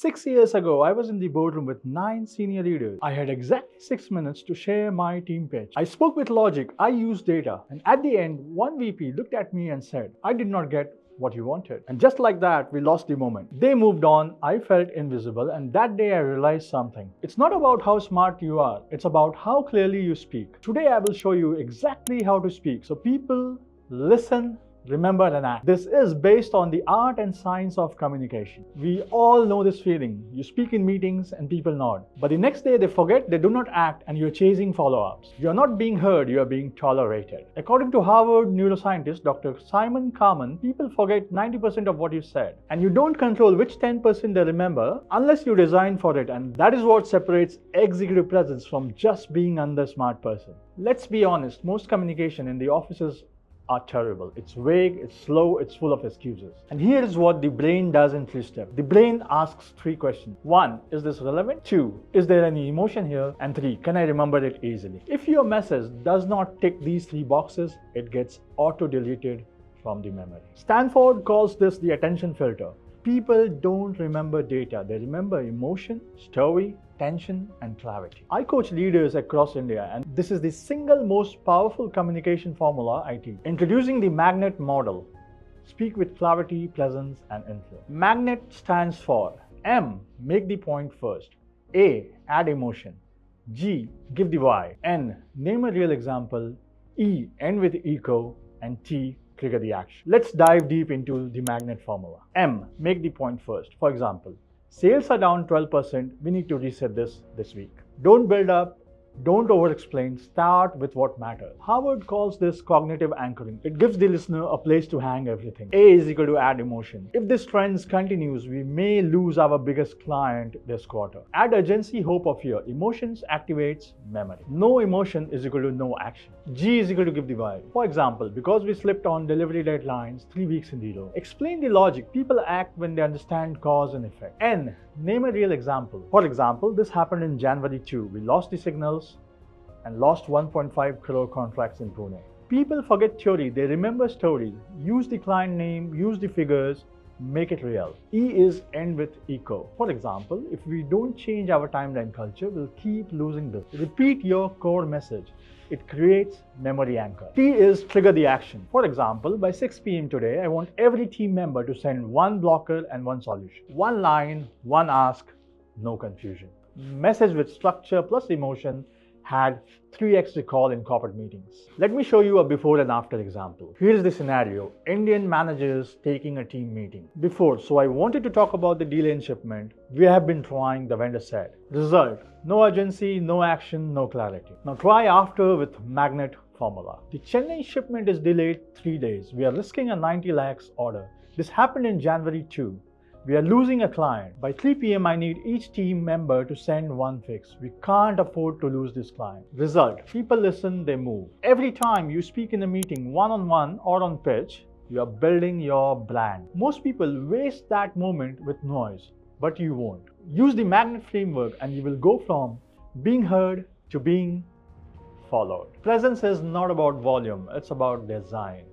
6 years ago, I was in the boardroom with 9 senior leaders. I had exactly 6 minutes to share my team pitch. I spoke with logic, I used data, and at the end, one VP looked at me and said, "I did not get what you wanted." And just like that, we lost the moment. They moved on, I felt invisible, and that day I realized something. It's not about how smart you are, it's about how clearly you speak. Today I will show you exactly how to speak so people listen, remember, and act. This is based on the art and science of communication. We all know this feeling. You speak in meetings and people nod, but the next day they forget, they do not act, and you're chasing follow-ups. You're not being heard, you are being tolerated. According to Harvard neuroscientist Dr. Simon Carman, people forget 90% of what you said, and you don't control which 10% they remember unless you design for it, and that is what separates executive presence from just being another smart person. Let's be honest, most communication in the offices are terrible. It's vague, it's slow, it's full of excuses. And here is what the brain does in 3 steps. The brain asks 3 questions. 1, is this relevant? 2, is there any emotion here? And 3, can I remember it easily? If your message does not tick these 3 boxes, it gets auto-deleted from the memory. Stanford calls this the attention filter. People don't remember data, they remember emotion, story, tension, and clarity. I coach leaders across India, and this is the single most powerful communication formula I teach. Introducing the magnet model. Speak with clarity, presence, and influence. Magnet stands for M, make the point first. A, add emotion. G, give the why. N, name a real example. E, end with echo. And T, trigger the action. Let's dive deep into the magnet formula. M, make the point first. For example, sales are down 12%. We need to reset this week. Don't build up. Don't over-explain. Start with what matters. Harvard calls this cognitive anchoring. It gives the listener a place to hang everything. A is equal to add emotion. If this trend continues, we may lose our biggest client this quarter. Add urgency, hope, or fear. Emotions activates memory. No emotion is equal to no action. G is equal to give the why. For example, because we slipped on delivery deadlines 3 weeks in a row. Explain the logic. People act when they understand cause and effect. N, name a real example. For example, this happened in January 2. We lost the signals and lost 1.5 crore contracts in Pune. People forget theory, they remember stories. Use the client name, use the figures, make it real. E is end with echo. For example, if we don't change our timeline culture, we'll keep losing this. Repeat your core message. It creates memory anchor. T is trigger the action. For example, by 6 p.m. today, I want every team member to send 1 blocker and 1 solution. 1 line, 1 ask, no confusion. Message with structure plus emotion had 3x recall in corporate meetings. Let me show you a before and after example. Here's the scenario. Indian managers taking a team meeting. Before, so I wanted to talk about the delay in shipment. We have been trying, the vendor said. Result, no urgency, no action, no clarity. Now try after with magnet formula. The Chennai shipment is delayed 3 days. We are risking a 90 lakhs order. This happened in January 2. We are losing a client. By 3 p.m. I need each team member to send 1 fix. We can't afford to lose this client. Result, people listen, they move. Every time you speak in a meeting one-on-one or on pitch, you are building your brand. Most people waste that moment with noise, but you won't. Use the magnet framework and you will go from being heard to being followed. Presence is not about volume, it's about design.